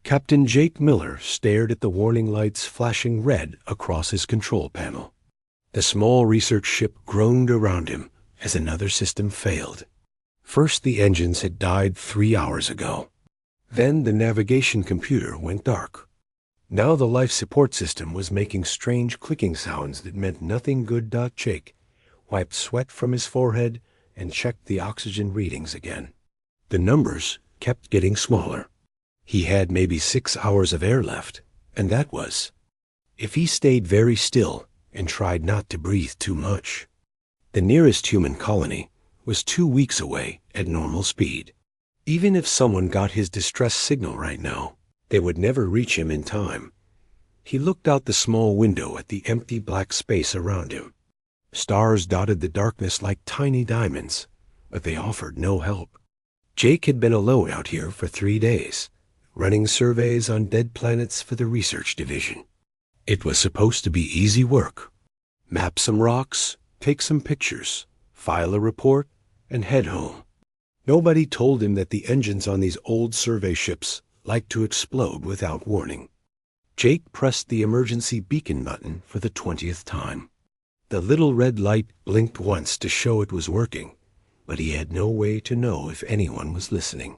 Captain Jake Miller stared at the warning lights flashing red across his control panel. The small research ship groaned around him as another system failed. First, the engines had died 3 hours ago. Then the navigation computer went dark. Now the life support system was making strange clicking sounds that meant nothing good. Jake wiped sweat from his forehead and checked the oxygen readings again. The numbers kept getting smaller. He had maybe 6 hours of air left, and that was if he stayed very still and tried not to breathe too much. The nearest human colony was 2 weeks away at normal speed. Even if someone got his distress signal right now, they would never reach him in time. He looked out the small window at the empty black space around him. Stars dotted the darkness like tiny diamonds, but they offered no help. Jake had been alone out here for 3 days, running surveys on dead planets for the research division. It was supposed to be easy work. Map some rocks, take some pictures, file a report, and head home. Nobody told him that the engines on these old survey ships liked to explode without warning. Jake pressed the emergency beacon button for the 20th time. The little red light blinked once to show it was working, but he had no way to know if anyone was listening.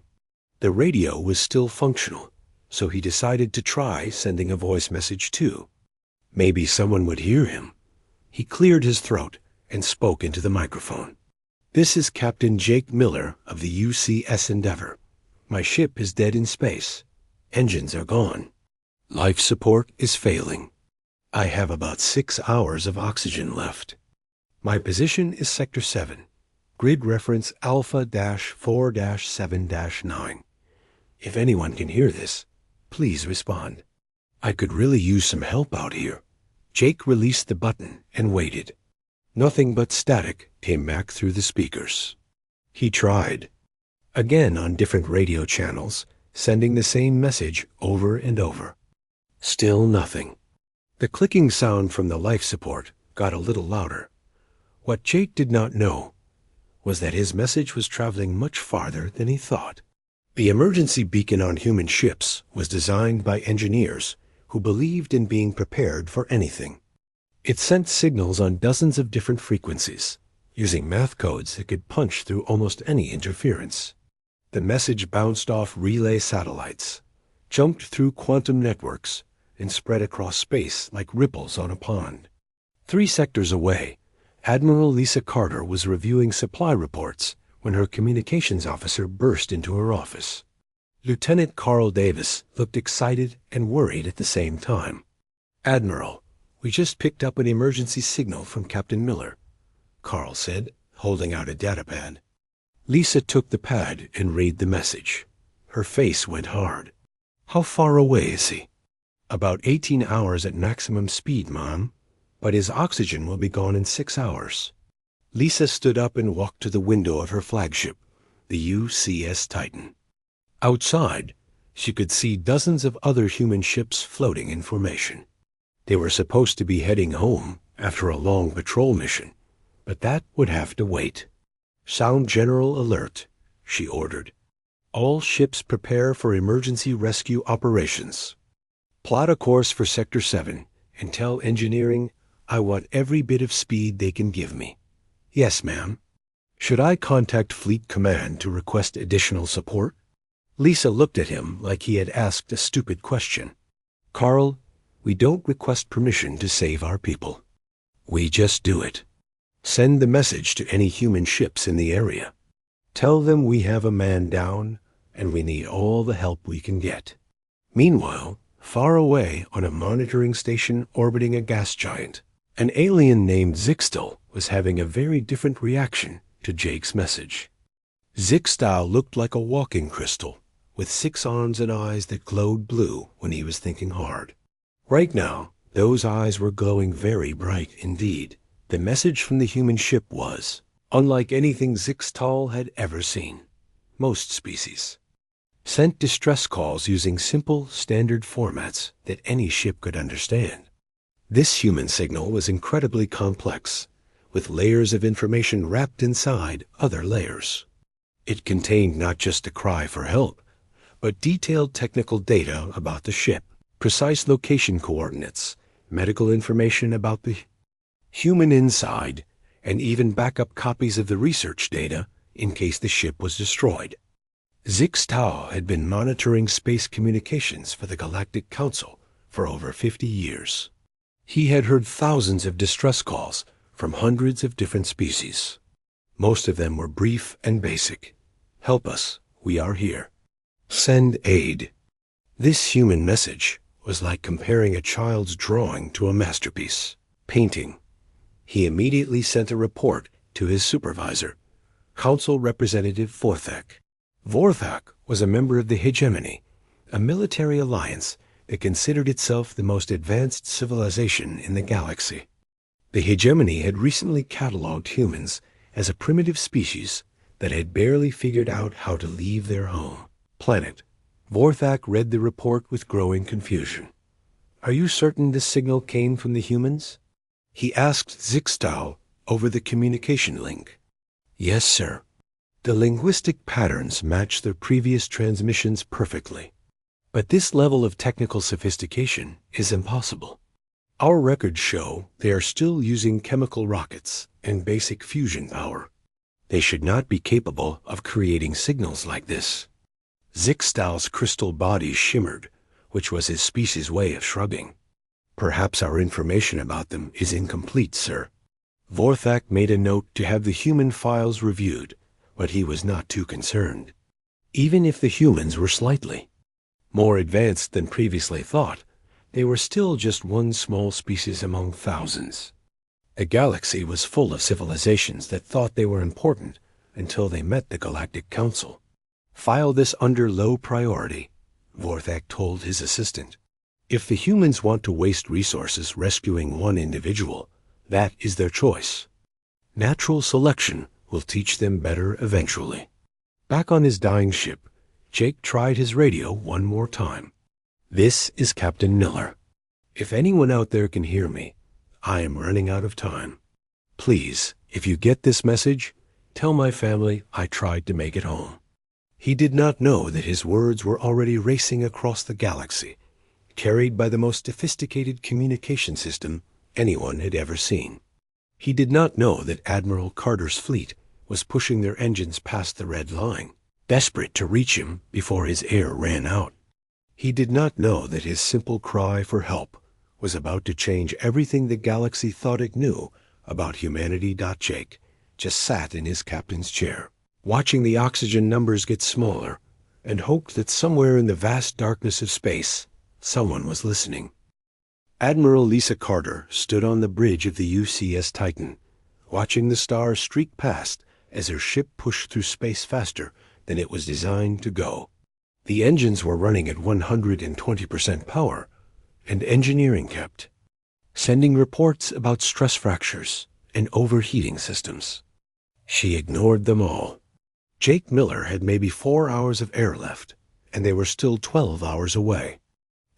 The radio was still functional, so he decided to try sending a voice message too. Maybe someone would hear him. He cleared his throat and spoke into the microphone. "This is Captain Jake Miller of the UCS Endeavour. My ship is dead in space. Engines are gone. Life support is failing. I have about 6 hours of oxygen left. My position is Sector 7, grid reference Alpha-4-7-9. If anyone can hear this, please respond. I could really use some help out here." Jake released the button and waited. Nothing but static came back through the speakers. He tried again on different radio channels, sending the same message over and over. Still nothing. The clicking sound from the life support got a little louder. What Jake did not know was that his message was traveling much farther than he thought. The emergency beacon on human ships was designed by engineers who believed in being prepared for anything. It sent signals on dozens of different frequencies, using math codes that could punch through almost any interference. The message bounced off relay satellites, jumped through quantum networks, and spread across space like ripples on a pond. 3 sectors away, Admiral Lisa Carter was reviewing supply reports when her communications officer burst into her office. Lieutenant Carl Davis looked excited and worried at the same time. "Admiral, we just picked up an emergency signal from Captain Miller," Carl said, holding out a datapad. Lisa took the pad and read the message. Her face went hard. "How far away is he?" "About 18 hours at maximum speed, Mom, but his oxygen will be gone in 6 hours." Lisa stood up and walked to the window of her flagship, the UCS Titan. Outside, she could see dozens of other human ships floating in formation. They were supposed to be heading home after a long patrol mission, but that would have to wait. "Sound general alert," she ordered. "All ships prepare for emergency rescue operations. Plot a course for Sector 7 and tell engineering I want every bit of speed they can give me." "Yes, ma'am." "Should I contact Fleet Command to request additional support?" Lisa looked at him like he had asked a stupid question. "Carl, we don't request permission to save our people. We just do it. Send the message to any human ships in the area. Tell them we have a man down and we need all the help we can get." Meanwhile, far away on a monitoring station orbiting a gas giant, an alien named Zixtal was having a very different reaction to Jake's message. Zixtal looked like a walking crystal, with 6 arms and eyes that glowed blue when he was thinking hard. Right now, those eyes were glowing very bright indeed. The message from the human ship was unlike anything Zixtal had ever seen. Most species sent distress calls using simple, standard formats that any ship could understand. This human signal was incredibly complex, with layers of information wrapped inside other layers. It contained not just a cry for help, but detailed technical data about the ship, precise location coordinates, medical information about the human inside, and even backup copies of the research data in case the ship was destroyed. Zixtao had been monitoring space communications for the Galactic Council for over 50 years. He had heard thousands of distress calls from hundreds of different species. Most of them were brief and basic. Help us, we are here. Send aid. This human message was like comparing a child's drawing to a masterpiece. Painting. He immediately sent a report to his supervisor, Council Representative Vorthak. Vorthak was a member of the Hegemony, a military alliance that considered itself the most advanced civilization in the galaxy. The Hegemony had recently catalogued humans as a primitive species that had barely figured out how to leave their home planet. Vorthak read the report with growing confusion. Are you certain this signal came from the humans? He asked Zixtao over the communication link. Yes, sir. The linguistic patterns match their previous transmissions perfectly. But this level of technical sophistication is impossible. Our records show they are still using chemical rockets and basic fusion power. They should not be capable of creating signals like this. Zixtao's crystal body shimmered, which was his species' way of shrugging. Perhaps our information about them is incomplete, sir. Vorthak made a note to have the human files reviewed, but he was not too concerned. Even if the humans were slightly more advanced than previously thought, they were still just one small species among thousands. The galaxy was full of civilizations that thought they were important until they met the Galactic Council. File this under low priority, Vorthak told his assistant. If the humans want to waste resources rescuing one individual, that is their choice. Natural selection will teach them better eventually. Back on his dying ship, Jake tried his radio one more time. This is Captain Miller. If anyone out there can hear me, I am running out of time. Please, if you get this message, tell my family I tried to make it home. He did not know that his words were already racing across the galaxy, carried by the most sophisticated communication system anyone had ever seen. He did not know that Admiral Carter's fleet was pushing their engines past the red line, desperate to reach him before his air ran out. He did not know that his simple cry for help was about to change everything the galaxy thought it knew about humanity. Jake just sat in his captain's chair, watching the oxygen numbers get smaller, and hoped that somewhere in the vast darkness of space, someone was listening. Admiral Lisa Carter stood on the bridge of the UCS Titan, watching the stars streak past as her ship pushed through space faster than it was designed to go. The engines were running at 120% power, and engineering kept sending reports about stress fractures and overheating systems. She ignored them all. Jake Miller had maybe 4 hours of air left, and they were still 12 hours away.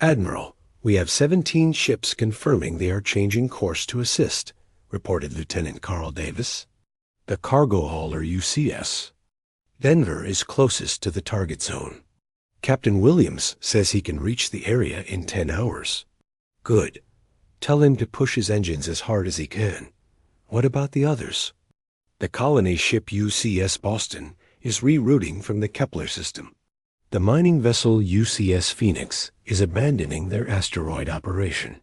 Admiral, we have 17 ships confirming they are changing course to assist, reported Lieutenant Carl Davis. The cargo hauler UCS. Denver is closest to the target zone. Captain Williams says he can reach the area in 10 hours. Good. Tell him to push his engines as hard as he can. What about the others? The colony ship UCS Boston is rerouting from the Kepler system. The mining vessel UCS Phoenix is abandoning their asteroid operation.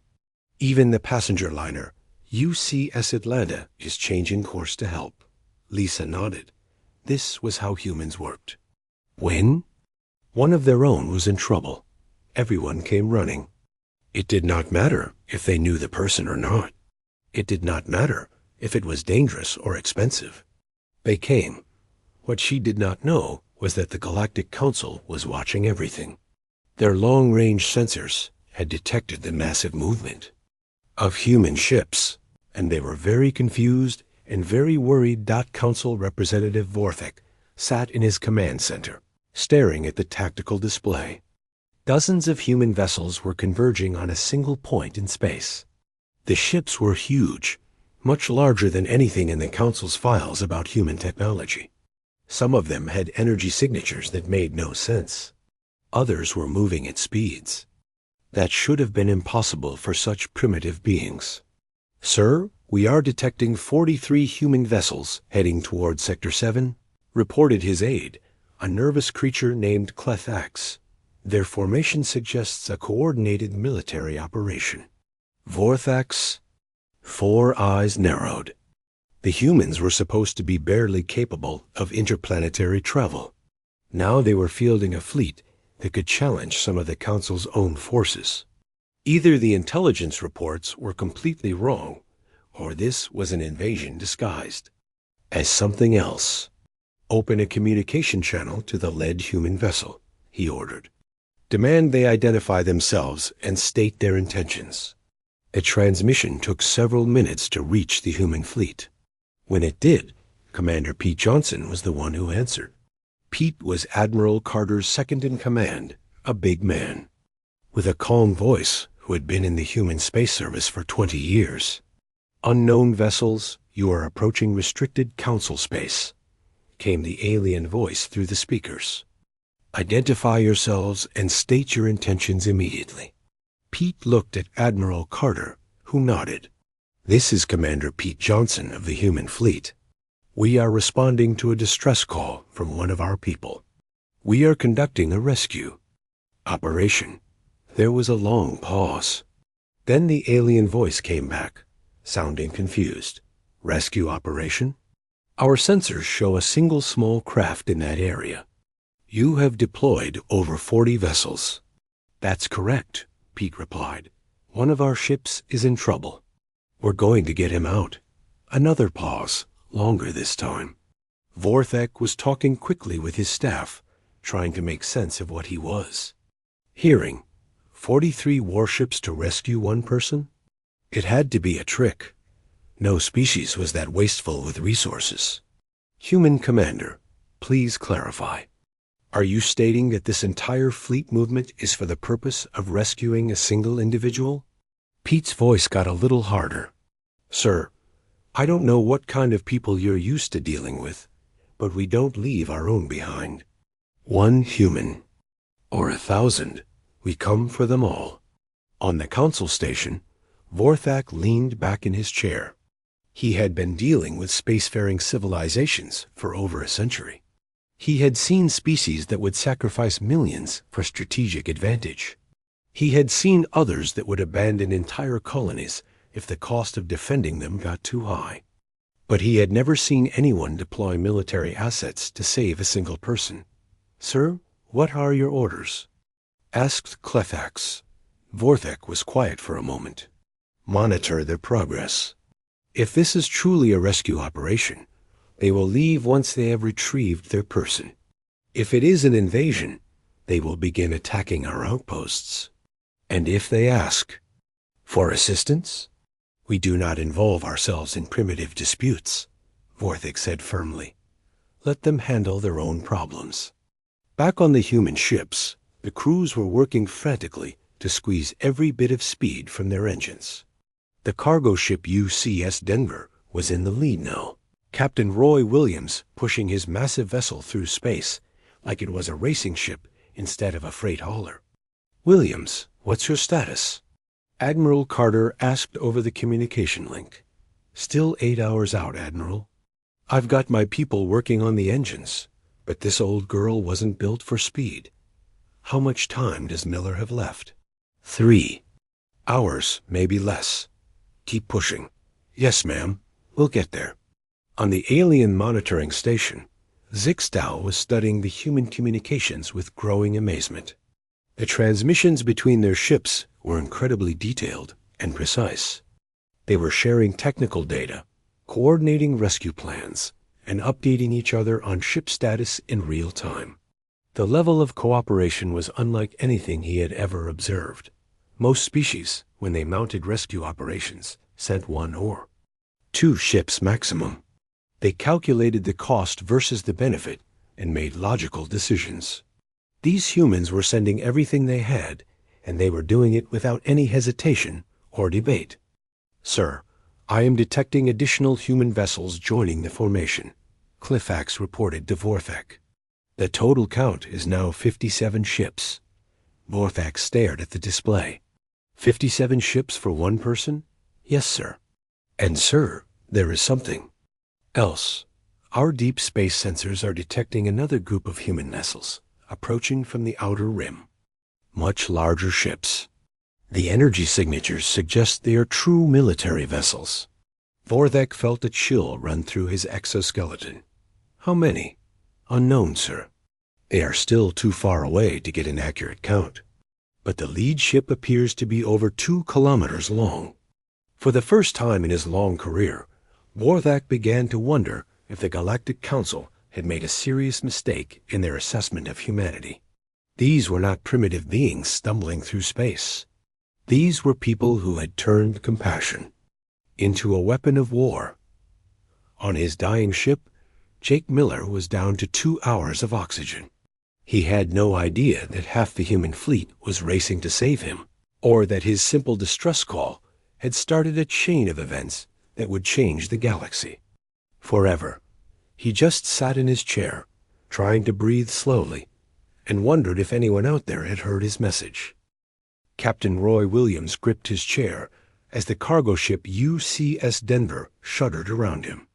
Even the passenger liner UCS Atlanta is changing course to help. Lisa nodded. This was how humans worked. When? One of their own was in trouble. Everyone came running. It did not matter if they knew the person or not. It did not matter if it was dangerous or expensive. They came. What she did not know was that the Galactic Council was watching everything. Their long-range sensors had detected the massive movement of human ships, and they were very confused and very worried. Council Representative Vorthak sat in his command center, staring at the tactical display. Dozens of human vessels were converging on a single point in space. The ships were huge, much larger than anything in the Council's files about human technology. Some of them had energy signatures that made no sense. Others were moving at speeds that should have been impossible for such primitive beings. "Sir, we are detecting 43 human vessels heading toward Sector 7, reported his aide, a nervous creature named Clethax. Their formation suggests a coordinated military operation." Vorthax, 4 eyes narrowed. The humans were supposed to be barely capable of interplanetary travel. Now they were fielding a fleet that could challenge some of the Council's own forces. Either the intelligence reports were completely wrong, or this was an invasion disguised as something else. "Open a communication channel to the lead human vessel," he ordered. "Demand they identify themselves and state their intentions." A transmission took several minutes to reach the human fleet. When it did, Commander Pete Johnson was the one who answered. Pete was Admiral Carter's second-in-command, a big man, with a calm voice who had been in the human space service for 20 years. "Unknown vessels, you are approaching restricted Council space," came the alien voice through the speakers. "Identify yourselves and state your intentions immediately." Pete looked at Admiral Carter, who nodded. "This is Commander Pete Johnson of the human fleet. We are responding to a distress call from one of our people. We are conducting a rescue operation." There was a long pause. Then the alien voice came back, sounding confused. "Rescue operation? Our sensors show a single small craft in that area. You have deployed over 40 vessels." "That's correct," Pete replied. "One of our ships is in trouble. We're going to get him out." Another pause, longer this time. Vorthek was talking quickly with his staff, trying to make sense of what he was hearing. 43 warships to rescue one person? It had to be a trick. No species was that wasteful with resources. "Human Commander, please clarify. Are you stating that this entire fleet movement is for the purpose of rescuing a single individual?" Pete's voice got a little harder. "Sir, I don't know what kind of people you're used to dealing with, but we don't leave our own behind. One human, or 1,000, we come for them all." On the Council station, Vorthak leaned back in his chair. He had been dealing with spacefaring civilizations for over a century. He had seen species that would sacrifice millions for strategic advantage. He had seen others that would abandon entire colonies if the cost of defending them got too high. But he had never seen anyone deploy military assets to save a single person. "Sir, what are your orders?" asked Clethax. Vorthek was quiet for a moment. "Monitor their progress. If this is truly a rescue operation, they will leave once they have retrieved their person. If it is an invasion, they will begin attacking our outposts. And if they ask for assistance, we do not involve ourselves in primitive disputes," Vorthik said firmly. "Let them handle their own problems." Back on the human ships, the crews were working frantically to squeeze every bit of speed from their engines. The cargo ship UCS Denver was in the lead now, Captain Roy Williams pushing his massive vessel through space like it was a racing ship instead of a freight hauler. "Williams, what's your status?" Admiral Carter asked over the communication link. "Still 8 hours out, Admiral. I've got my people working on the engines, but this old girl wasn't built for speed. How much time does Miller have left?" 3 hours, maybe less. Keep pushing." "Yes, ma'am. We'll get there." On the alien monitoring station, Zixtal was studying the human communications with growing amazement. The transmissions between their ships were incredibly detailed and precise. They were sharing technical data, coordinating rescue plans, and updating each other on ship status in real time. The level of cooperation was unlike anything he had ever observed. Most species, when they mounted rescue operations, sent 1 or 2 ships maximum. They calculated the cost versus the benefit and made logical decisions. These humans were sending everything they had, and they were doing it without any hesitation or debate. "Sir, I am detecting additional human vessels joining the formation," Clethax reported to Vorthek. The total count is now 57 ships. Vorthak stared at the display. 57 ships for one person? Yes, sir. And, sir, there is something else. Our deep space sensors are detecting another group of human vessels approaching from the outer rim. Much larger ships. The energy signatures suggest they are true military vessels. Vorthak felt a chill run through his exoskeleton. How many? Unknown, sir. They are still too far away to get an accurate count. But the lead ship appears to be over 2 kilometers long. For the first time in his long career, Vorthak began to wonder if the Galactic Council had made a serious mistake in their assessment of humanity. These were not primitive beings stumbling through space. These were people who had turned compassion into a weapon of war. On his dying ship, Jake Miller was down to 2 hours of oxygen. He had no idea that half the human fleet was racing to save him, or that his simple distress call had started a chain of events that would change the galaxy forever. He just sat in his chair, trying to breathe slowly, and wondered if anyone out there had heard his message. Captain Roy Williams gripped his chair as the cargo ship UCS Denver shuddered around him.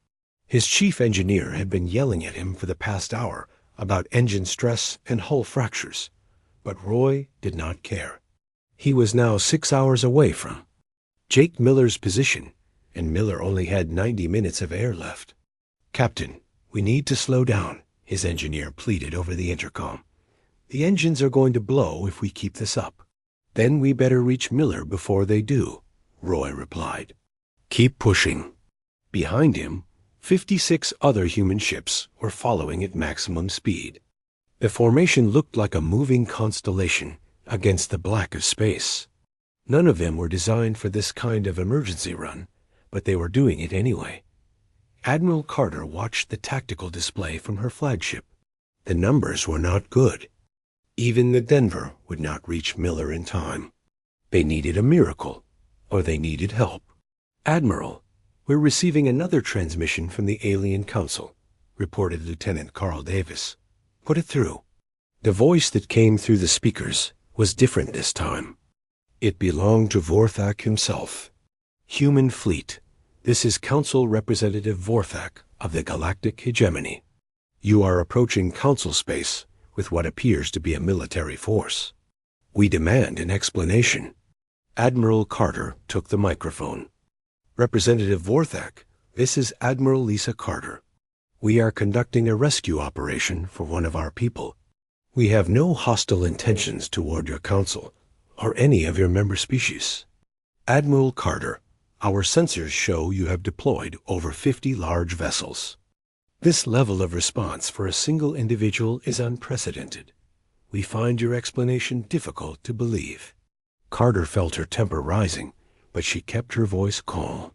His chief engineer had been yelling at him for the past hour about engine stress and hull fractures, but Roy did not care. He was now 6 hours away from Jake Miller's position, and Miller only had 90 minutes of air left. "Captain, we need to slow down," his engineer pleaded over the intercom. "The engines are going to blow if we keep this up." "Then we better reach Miller before they do," Roy replied. "Keep pushing." Behind him, 56 other human ships were following at maximum speed. The formation looked like a moving constellation against the black of space. None of them were designed for this kind of emergency run, but they were doing it anyway. Admiral Carter watched the tactical display from her flagship. The numbers were not good. Even the Denver would not reach Miller in time. They needed a miracle, or they needed help. "Admiral, we're receiving another transmission from the Alien Council," reported Lieutenant Carl Davis. "Put it through." The voice that came through the speakers was different this time. It belonged to Vorthak himself. "Human fleet, this is Council Representative Vorthak of the Galactic Hegemony. You are approaching Council space with what appears to be a military force. We demand an explanation." Admiral Carter took the microphone. "Representative Vorthak, this is Admiral Lisa Carter. We are conducting a rescue operation for one of our people. We have no hostile intentions toward your council or any of your member species. Admiral Carter, our sensors show you have deployed over 50 large vessels. This level of response for a single individual is unprecedented. We find your explanation difficult to believe." Carter felt her temper rising, but she kept her voice calm.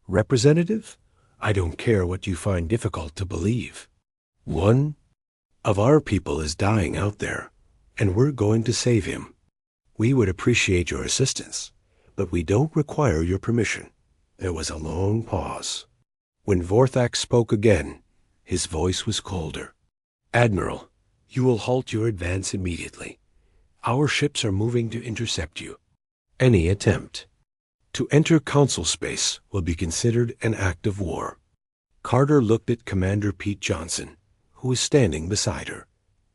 "Representative, I don't care what you find difficult to believe. One of our people is dying out there, and we're going to save him. We would appreciate your assistance, but we don't require your permission." There was a long pause. When Vorthak spoke again, his voice was colder. "Admiral, you will halt your advance immediately. Our ships are moving to intercept you. Any attempt to enter Council space will be considered an act of war." Carter looked at Commander Pete Johnson, who was standing beside her.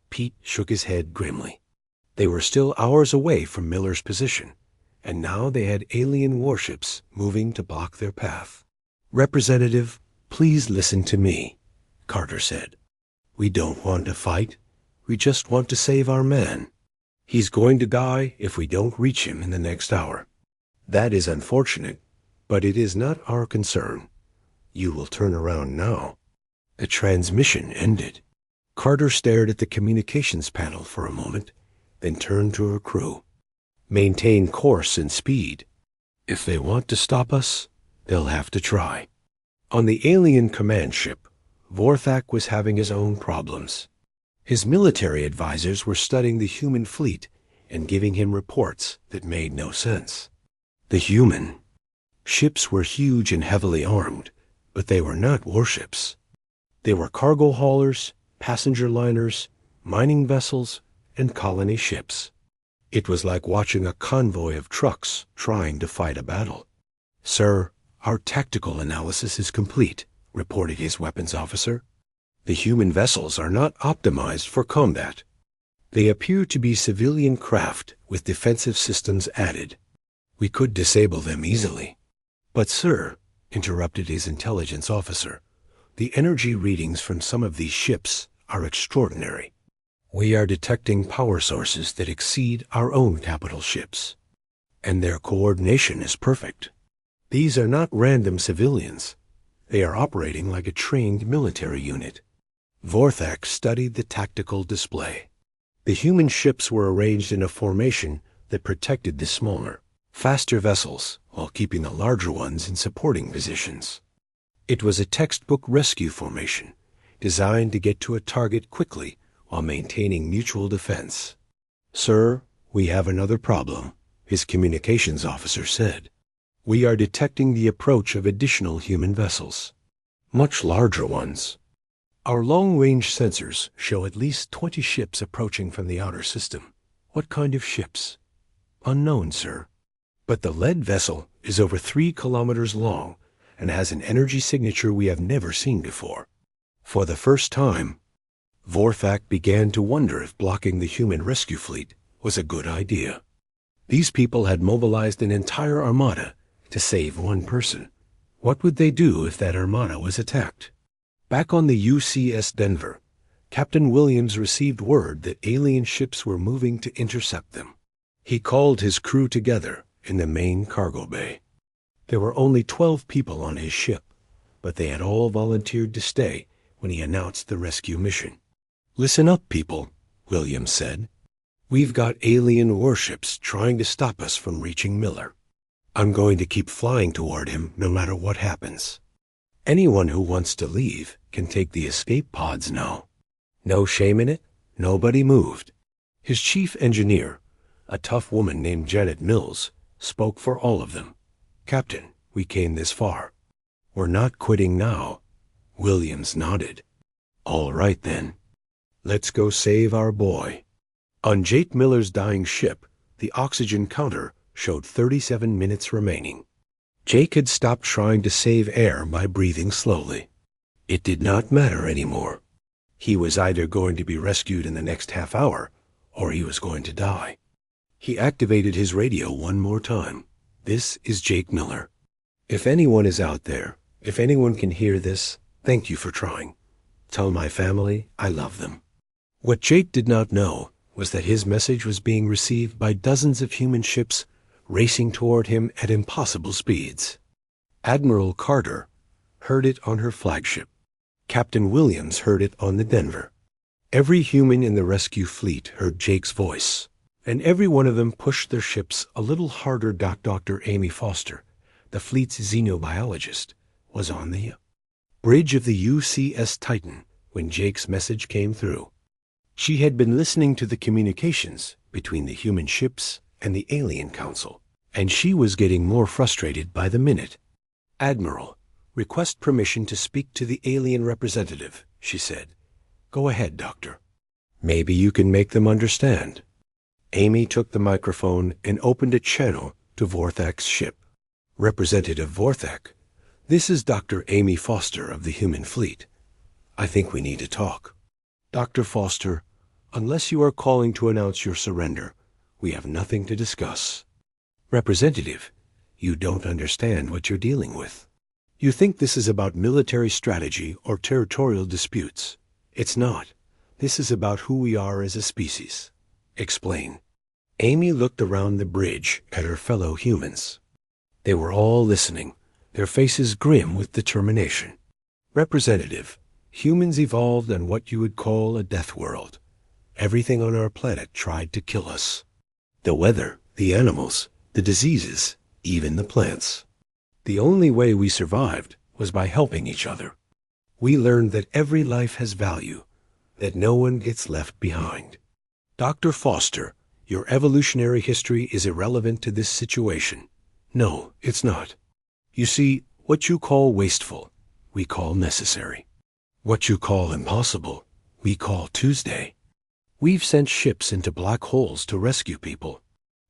Pete shook his head grimly. They were still hours away from Miller's position, and now they had alien warships moving to block their path. "Representative, please listen to me," Carter said. "We don't want to fight. We just want to save our man. He's going to die if we don't reach him in the next hour. That is unfortunate, but it is not our concern. You will turn around now." The transmission ended. Carter stared at the communications panel for a moment, then turned to her crew. "Maintain course and speed. If they want to stop us, they'll have to try." On the alien command ship, Vorthak was having his own problems. His military advisors were studying the human fleet and giving him reports that made no sense. The human ships were huge and heavily armed, but they were not warships. They were cargo haulers, passenger liners, mining vessels, and colony ships. It was like watching a convoy of trucks trying to fight a battle. "Sir, our tactical analysis is complete," reported his weapons officer. "The human vessels are not optimized for combat. They appear to be civilian craft with defensive systems added. We could disable them easily." "But sir," interrupted his intelligence officer, "the energy readings from some of these ships are extraordinary. We are detecting power sources that exceed our own capital ships, and their coordination is perfect. These are not random civilians. They are operating like a trained military unit." Vorthak studied the tactical display. The human ships were arranged in a formation that protected the smaller, faster vessels while keeping the larger ones in supporting positions. It was a textbook rescue formation, designed to get to a target quickly while maintaining mutual defense. "Sir, we have another problem," his communications officer said. "We are detecting the approach of additional human vessels, much larger ones. Our long-range sensors show at least 20 ships approaching from the outer system." "What kind of ships?" "Unknown, sir. But the lead vessel is over 3 kilometers long and has an energy signature we have never seen before." For the first time, Vorthak began to wonder if blocking the human rescue fleet was a good idea. These people had mobilized an entire armada to save one person. What would they do if that armada was attacked? Back on the UCS Denver, Captain Williams received word that alien ships were moving to intercept them. He called his crew together in the main cargo bay. There were only 12 people on his ship, but they had all volunteered to stay when he announced the rescue mission. "Listen up, people," Williams said. "We've got alien warships trying to stop us from reaching Miller. I'm going to keep flying toward him no matter what happens. Anyone who wants to leave can take the escape pods now. No shame in it. Nobody moved." His chief engineer, a tough woman named Janet Mills, spoke for all of them. "Captain, we came this far. We're not quitting now." Williams nodded. "All right then. Let's go save our boy." On Jake Miller's dying ship, the oxygen counter showed 37 minutes remaining. Jake had stopped trying to save air by breathing slowly. It did not matter anymore. He was either going to be rescued in the next half hour, or he was going to die. He activated his radio one more time. "This is Jake Miller. If anyone is out there, if anyone can hear this, thank you for trying. Tell my family I love them." What Jake did not know was that his message was being received by dozens of human ships racing toward him at impossible speeds. Admiral Carter heard it on her flagship. Captain Williams heard it on the Denver. Every human in the rescue fleet heard Jake's voice, and every one of them pushed their ships a little harder. Dr. Amy Foster, the fleet's xenobiologist, was on the bridge of the UCS Titan when Jake's message came through. She had been listening to the communications between the human ships and the Alien Council, and she was getting more frustrated by the minute. "Admiral, request permission to speak to the alien representative," she said. "Go ahead, Doctor. Maybe you can make them understand." Amy took the microphone and opened a channel to Vorthak's ship. "Representative Vorthak, this is Dr. Amy Foster of the human fleet. I think we need to talk. Dr. Foster, unless you are calling to announce your surrender, we have nothing to discuss." "Representative, you don't understand what you're dealing with. You think this is about military strategy or territorial disputes. It's not. This is about who we are as a species. Explain." Amy looked around the bridge at her fellow humans. They were all listening, their faces grim with determination. "Representative, humans evolved on what you would call a death world. Everything on our planet tried to kill us. The weather, the animals, the diseases, even the plants. The only way we survived was by helping each other. We learned that every life has value, that no one gets left behind. Dr. Foster, your evolutionary history is irrelevant to this situation. No, it's not. You see, what you call wasteful, we call necessary. What you call impossible, we call Tuesday. We've sent ships into black holes to rescue people.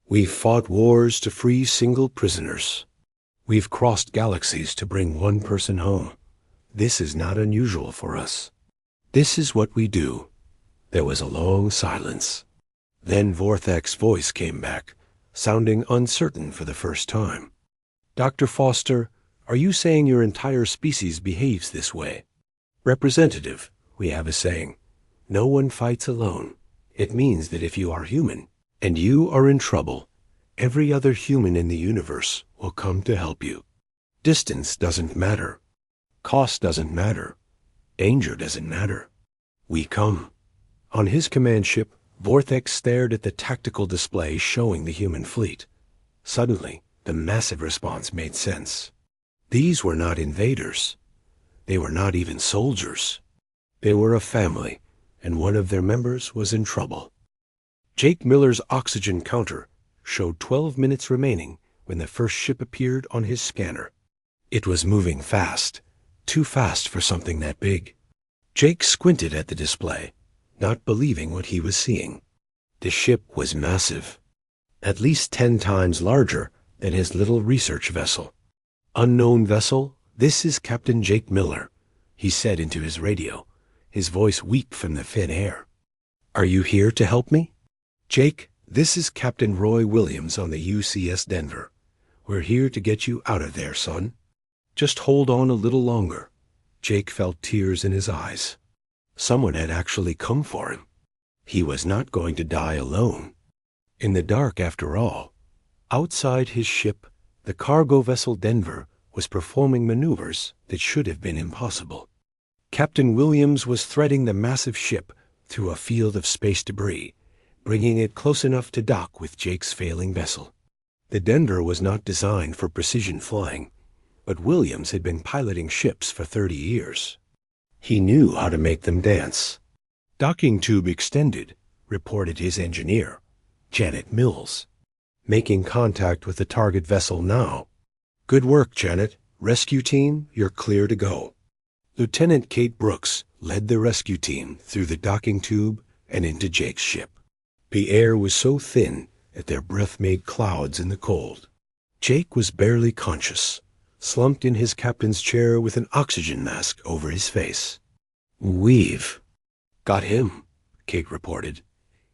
We've fought wars to free single prisoners. We've crossed galaxies to bring one person home. This is not unusual for us. This is what we do." There was a long silence. Then Vorthek's voice came back, sounding uncertain for the first time. "Dr. Foster, are you saying your entire species behaves this way?" "Representative, we have a saying. No one fights alone. It means that if you are human, and you are in trouble, every other human in the universe will come to help you. Distance doesn't matter. Cost doesn't matter. Danger doesn't matter. We come." On his command ship, Vorthek stared at the tactical display showing the human fleet. Suddenly, the massive response made sense. These were not invaders. They were not even soldiers. They were a family, and one of their members was in trouble. Jake Miller's oxygen counter showed 12 minutes remaining when the first ship appeared on his scanner. It was moving fast, too fast for something that big. Jake squinted at the display, not believing what he was seeing. The ship was massive, at least 10 times larger than his little research vessel. "Unknown vessel, this is Captain Jake Miller," he said into his radio, his voice weak from the thin air. "Are you here to help me?" "Jake, this is Captain Roy Williams on the UCS Denver. We're here to get you out of there, son. Just hold on a little longer." Jake felt tears in his eyes. Someone had actually come for him. He was not going to die alone. In the dark, after all. Outside his ship, the cargo vessel Denver was performing maneuvers that should have been impossible. Captain Williams was threading the massive ship through a field of space debris, bringing it close enough to dock with Jake's failing vessel. The Denver was not designed for precision flying, but Williams had been piloting ships for 30 years. He knew how to make them dance. "Docking tube extended," reported his engineer, Janet Mills. "Making contact with the target vessel now." "Good work, Janet. Rescue team, you're clear to go." Lieutenant Kate Brooks led the rescue team through the docking tube and into Jake's ship. The air was so thin that their breath made clouds in the cold. Jake was barely conscious, slumped in his captain's chair with an oxygen mask over his face. "We've got him," Kate reported.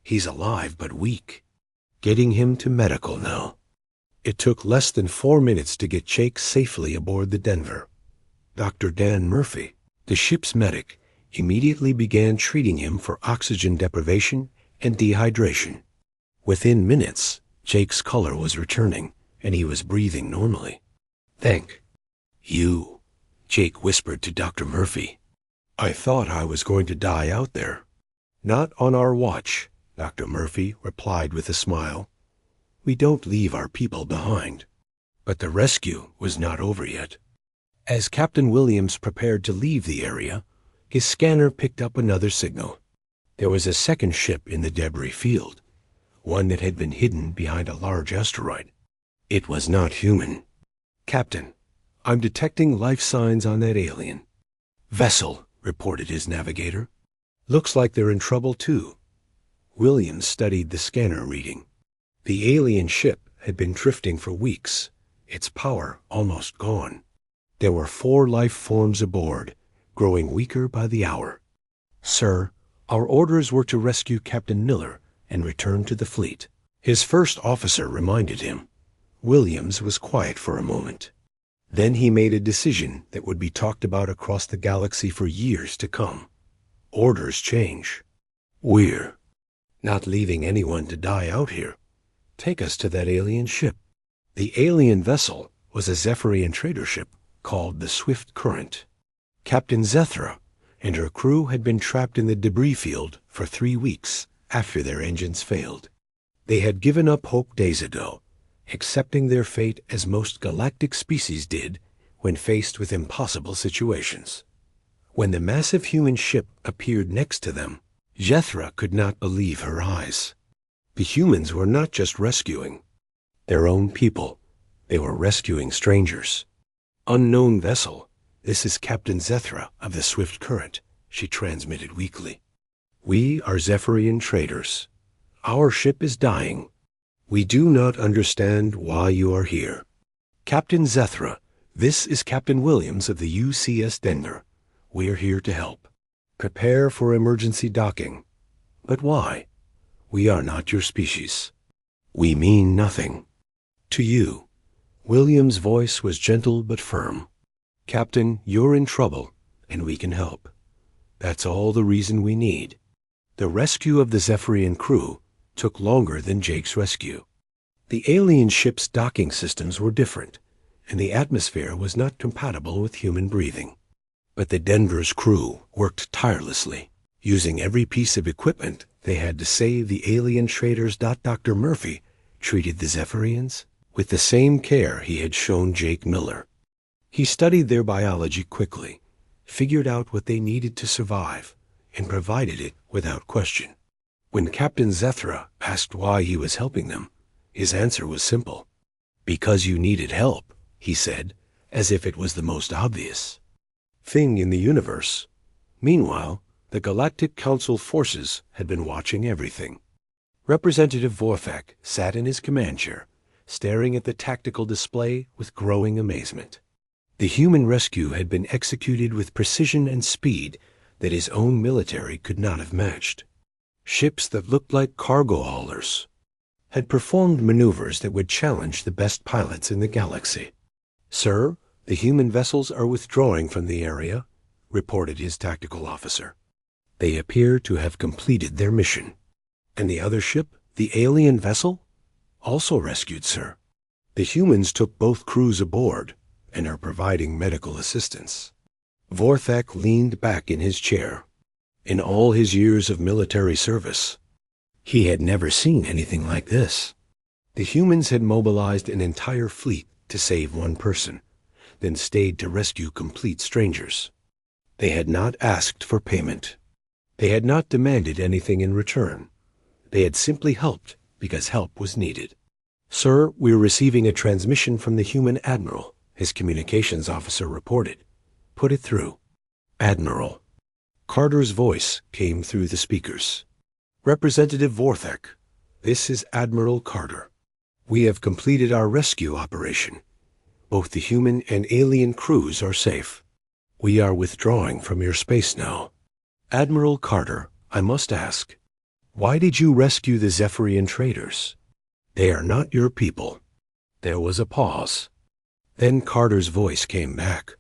"He's alive but weak. Getting him to medical now." It took less than 4 minutes to get Jake safely aboard the Denver. Dr. Dan Murphy, the ship's medic, immediately began treating him for oxygen deprivation and dehydration. Within minutes, Jake's color was returning, and he was breathing normally. "Thank you," Jake whispered to Dr. Murphy. "I thought I was going to die out there." "Not on our watch," Dr. Murphy replied with a smile. "We don't leave our people behind." But the rescue was not over yet. As Captain Williams prepared to leave the area, his scanner picked up another signal. There was a second ship in the debris field, one that had been hidden behind a large asteroid. It was not human. "Captain, I'm detecting life signs on that alien." "Vessel," reported his navigator. "Looks like they're in trouble too." Williams studied the scanner reading. The alien ship had been drifting for weeks, its power almost gone. There were 4 life forms aboard, growing weaker by the hour. "Sir, our orders were to rescue Captain Miller and return to the fleet," his first officer reminded him. Williams was quiet for a moment. Then he made a decision that would be talked about across the galaxy for years to come. Orders change. "We're not leaving anyone to die out here. Take us to that alien ship." The alien vessel was a Zephyrian trader ship called the Swift Current. Captain Zethra and her crew had been trapped in the debris field for 3 weeks after their engines failed. They had given up hope days ago, accepting their fate as most galactic species did when faced with impossible situations. When the massive human ship appeared next to them, Jethra could not believe her eyes. The humans were not just rescuing their own people. They were rescuing strangers. "Unknown vessel, this is Captain Zethra of the Swift Current," she transmitted weakly. We are Zephyrian traders. Our ship is dying. We do not understand why you are here. Captain Zethra, this is Captain Williams of the UCS Denver. We are here to help. Prepare for emergency docking. But why? We are not your species. We mean nothing. To you. Williams' voice was gentle but firm. Captain, you're in trouble, and we can help. That's all the reason we need. The rescue of the Zephyrian crew took longer than Jake's rescue. The alien ship's docking systems were different, and the atmosphere was not compatible with human breathing. But the Denver's crew worked tirelessly, using every piece of equipment they had to save the alien traders. Dr. Murphy treated the Zephyrians with the same care he had shown Jake Miller. He studied their biology quickly, figured out what they needed to survive, and provided it without question. When Captain Zethra asked why he was helping them, his answer was simple. Because you needed help, he said, as if it was the most obvious thing in the universe. Meanwhile, the Galactic Council forces had been watching everything. Representative Vorthak sat in his command chair, staring at the tactical display with growing amazement. The human rescue had been executed with precision and speed that his own military could not have matched. Ships that looked like cargo haulers had performed maneuvers that would challenge the best pilots in the galaxy. Sir, the human vessels are withdrawing from the area, reported his tactical officer. They appear to have completed their mission. And the other ship, the alien vessel? Also rescued, sir. The humans took both crews aboard and are providing medical assistance. Vorthak leaned back in his chair. In all his years of military service, he had never seen anything like this. The humans had mobilized an entire fleet to save one person, then stayed to rescue complete strangers. They had not asked for payment. They had not demanded anything in return. They had simply helped because help was needed. Sir, we're receiving a transmission from the human admiral, his communications officer reported. Put it through. Admiral. Carter's voice came through the speakers. Representative Vorthak, this is Admiral Carter. We have completed our rescue operation. Both the human and alien crews are safe. We are withdrawing from your space now. Admiral Carter, I must ask, why did you rescue the Zephyrian traders? They are not your people. There was a pause. Then Carter's voice came back,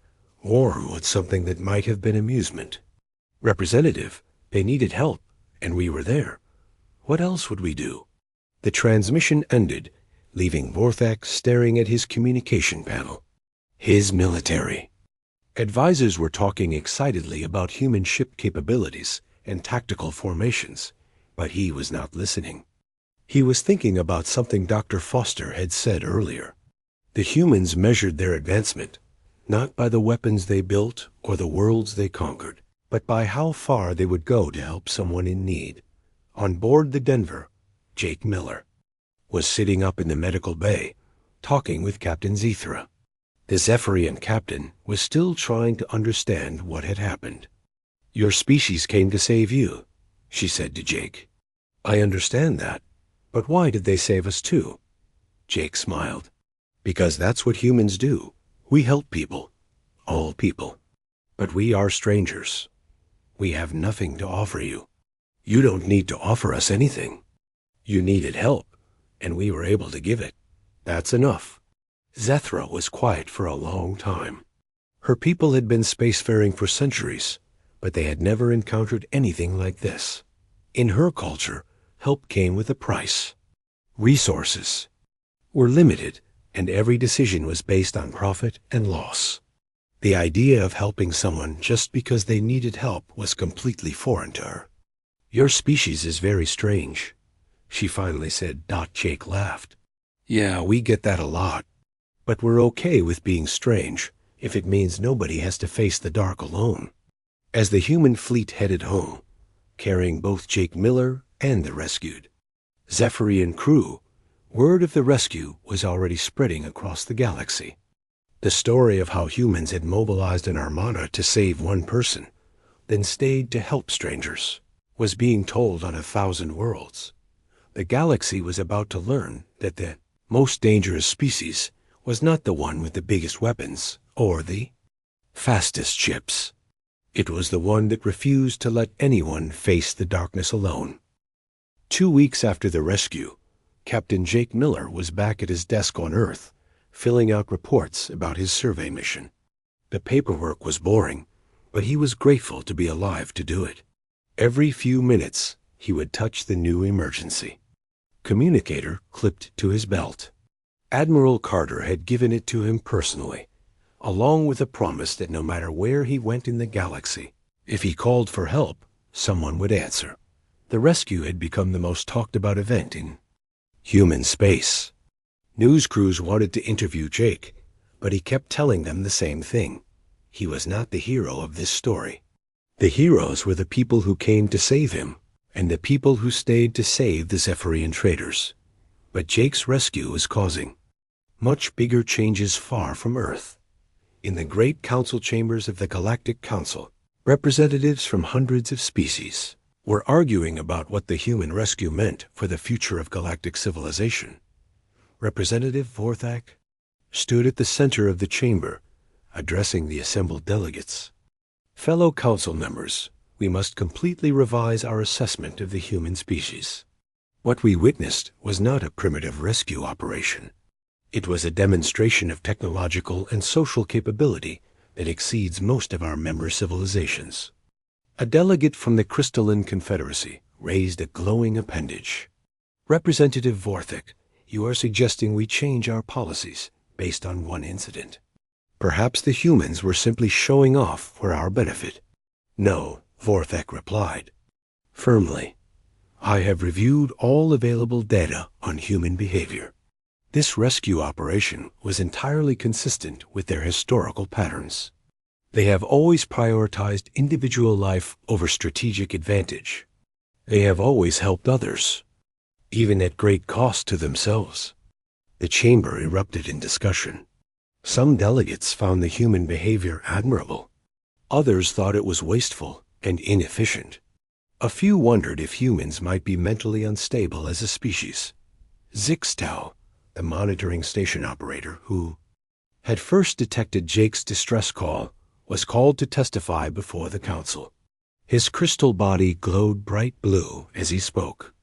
warm with something that might have been amusement. Representative, they needed help, and we were there. What else would we do? The transmission ended, leaving Vorthak staring at his communication panel. His military. Advisors were talking excitedly about human ship capabilities and tactical formations, but he was not listening. He was thinking about something Dr. Foster had said earlier. The humans measured their advancement, not by the weapons they built or the worlds they conquered, but by how far they would go to help someone in need. On board the Denver, Jake Miller was sitting up in the medical bay, talking with Captain Zethra. The Zephyrian captain was still trying to understand what had happened. Your species came to save you, she said to Jake. I understand that, but why did they save us too? Jake smiled. Because that's what humans do. We help people, all people. But we are strangers. We have nothing to offer you. You don't need to offer us anything. You needed help, and we were able to give it. That's enough. Zethra was quiet for a long time. Her people had been spacefaring for centuries, but they had never encountered anything like this. In her culture, help came with a price. Resources were limited, and every decision was based on profit and loss. The idea of helping someone just because they needed help was completely foreign to her. Your species is very strange, she finally said. Jake laughed. Yeah, we get that a lot. But we're okay with being strange if it means nobody has to face the dark alone. As the human fleet headed home, carrying both Jake Miller and the rescued Zephyrian crew, word of the rescue was already spreading across the galaxy. The story of how humans had mobilized an armada to save one person, then stayed to help strangers, was being told on 1,000 worlds. The galaxy was about to learn that the most dangerous species was not the one with the biggest weapons or the fastest ships. It was the one that refused to let anyone face the darkness alone. 2 weeks after the rescue, Captain Jake Miller was back at his desk on Earth, filling out reports about his survey mission. The paperwork was boring, but he was grateful to be alive to do it. Every few minutes, he would touch the new emergency communicator clipped to his belt. Admiral Carter had given it to him personally, along with a promise that no matter where he went in the galaxy, if he called for help, someone would answer. The rescue had become the most talked about event in human space. News crews wanted to interview Jake, but he kept telling them the same thing. He was not the hero of this story. The heroes were the people who came to save him, and the people who stayed to save the Zephyrian traders. But Jake's rescue was causing much bigger changes far from Earth. In the great council chambers of the Galactic Council, representatives from hundreds of species were arguing about what the human rescue meant for the future of galactic civilization. Representative Vorthak stood at the center of the chamber, addressing the assembled delegates. Fellow council members, we must completely revise our assessment of the human species. What we witnessed was not a primitive rescue operation. It was a demonstration of technological and social capability that exceeds most of our member civilizations. A delegate from the Crystalline Confederacy raised a glowing appendage. Representative Vorthak, you are suggesting we change our policies based on one incident. Perhaps the humans were simply showing off for our benefit. No, Vorthak replied firmly. I have reviewed all available data on human behavior. This rescue operation was entirely consistent with their historical patterns. They have always prioritized individual life over strategic advantage. They have always helped others, even at great cost to themselves. The chamber erupted in discussion. Some delegates found the human behavior admirable. Others thought it was wasteful and inefficient. A few wondered if humans might be mentally unstable as a species. Zixtau, the monitoring station operator who had first detected Jake's distress call, was called to testify before the council. His crystal body glowed bright blue as he spoke.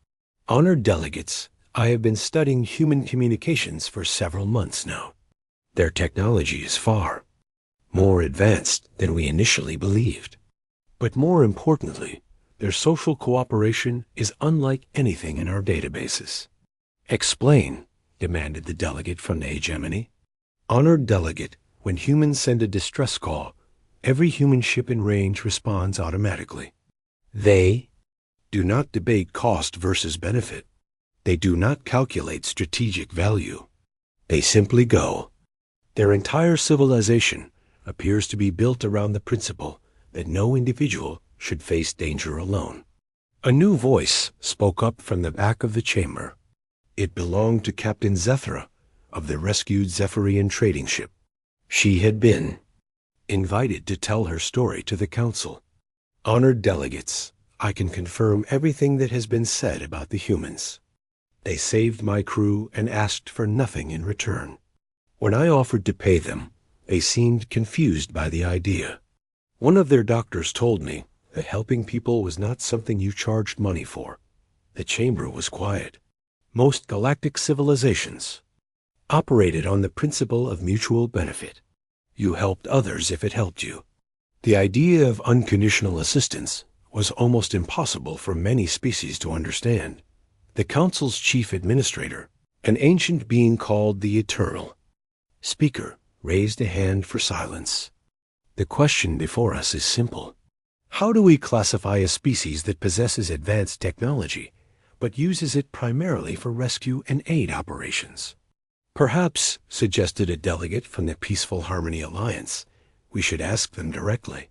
Honored delegates, I have been studying human communications for several months now. Their technology is far more advanced than we initially believed. But more importantly, their social cooperation is unlike anything in our databases. Explain, demanded the delegate from the hegemony. Honored delegate, when humans send a distress call, every human ship in range responds automatically. They do not debate cost versus benefit. They do not calculate strategic value. They simply go. Their entire civilization appears to be built around the principle that no individual should face danger alone. A new voice spoke up from the back of the chamber. It belonged to Captain Zethra of the rescued Zephyrian trading ship. She had been invited to tell her story to the council. Honored delegates, I can confirm everything that has been said about the humans. They saved my crew and asked for nothing in return. When I offered to pay them, they seemed confused by the idea. One of their doctors told me that helping people was not something you charged money for. The chamber was quiet. Most galactic civilizations operated on the principle of mutual benefit. You helped others if it helped you. The idea of unconditional assistance was almost impossible for many species to understand. The Council's chief administrator, an ancient being called the Eternal Speaker, raised a hand for silence. The question before us is simple. How do we classify a species that possesses advanced technology, but uses it primarily for rescue and aid operations? Perhaps, suggested a delegate from the Peaceful Harmony Alliance, we should ask them directly.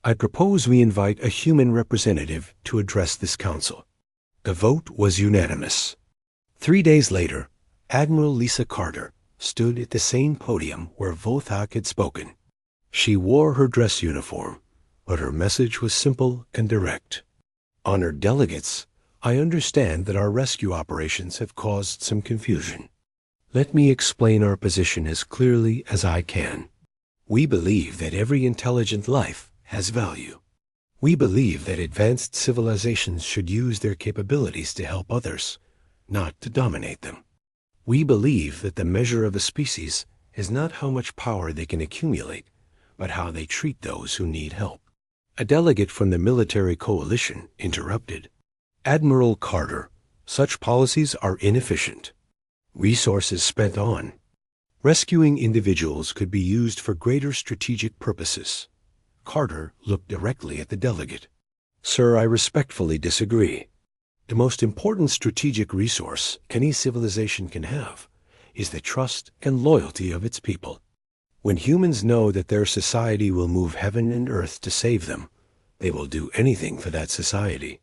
I propose we invite a human representative to address this council. The vote was unanimous. 3 days later, Admiral Lisa Carter stood at the same podium where Vothak had spoken. She wore her dress uniform, but her message was simple and direct. Honored delegates, I understand that our rescue operations have caused some confusion. Let me explain our position as clearly as I can. We believe that every intelligent life has value. We believe that advanced civilizations should use their capabilities to help others, not to dominate them. We believe that the measure of a species is not how much power they can accumulate, but how they treat those who need help. A delegate from the military coalition interrupted. Admiral Carter, such policies are inefficient. Resources spent on rescuing individuals could be used for greater strategic purposes. Carter looked directly at the delegate. Sir, I respectfully disagree. The most important strategic resource any civilization can have is the trust and loyalty of its people. When humans know that their society will move heaven and earth to save them, they will do anything for that society.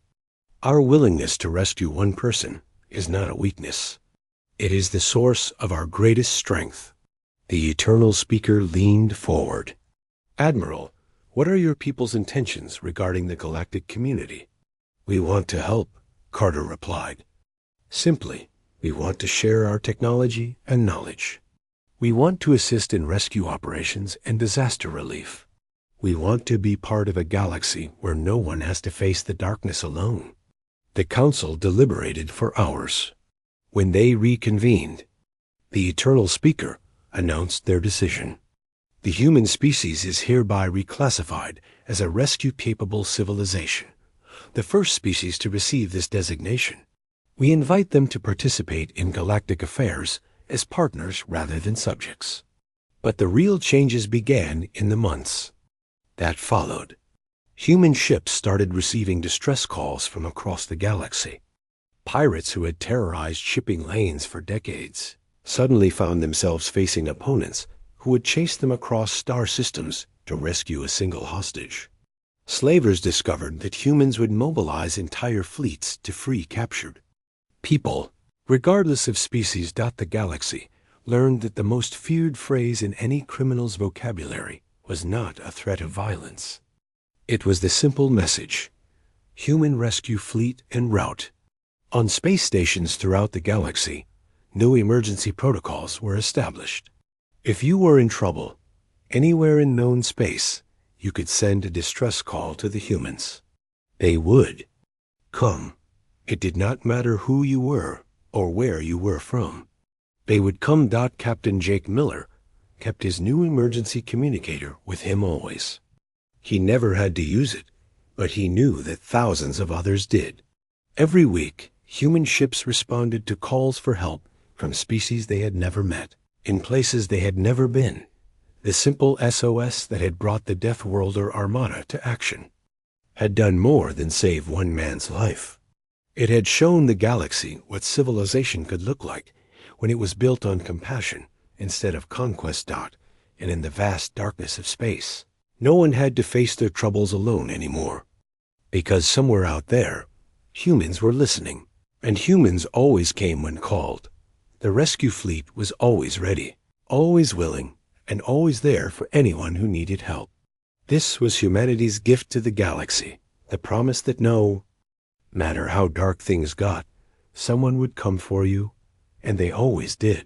Our willingness to rescue one person is not a weakness. It is the source of our greatest strength. The eternal speaker leaned forward. Admiral, what are your people's intentions regarding the galactic community? We want to help, Carter replied. Simply, we want to share our technology and knowledge. We want to assist in rescue operations and disaster relief. We want to be part of a galaxy where no one has to face the darkness alone. The council deliberated for hours. When they reconvened, the eternal speaker announced their decision. The human species is hereby reclassified as a rescue-capable civilization, the first species to receive this designation. We invite them to participate in galactic affairs as partners rather than subjects. But the real changes began in the months that followed. Human ships started receiving distress calls from across the galaxy. Pirates who had terrorized shipping lanes for decades suddenly found themselves facing opponents who would chase them across star systems to rescue a single hostage. Slavers discovered that humans would mobilize entire fleets to free captured people. Regardless of species, the galaxy learned that the most feared phrase in any criminal's vocabulary was not a threat of violence. It was the simple message: human rescue fleet en route. On space stations throughout the galaxy, new emergency protocols were established. If you were in trouble, anywhere in known space, you could send a distress call to the humans. They would come. It did not matter who you were or where you were from. They would come. Captain Jake Miller kept his new emergency communicator with him always. He never had to use it, but he knew that thousands of others did. Every week, human ships responded to calls for help from species they had never met, in places they had never been. The simple SOS that had brought the Deathworlder Armada to action had done more than save one man's life. It had shown the galaxy what civilization could look like when it was built on compassion instead of conquest. And in the vast darkness of space, no one had to face their troubles alone anymore. Because somewhere out there, humans were listening, and humans always came when called. The rescue fleet was always ready, always willing, and always there for anyone who needed help. This was humanity's gift to the galaxy, the promise that no matter how dark things got, someone would come for you, and they always did.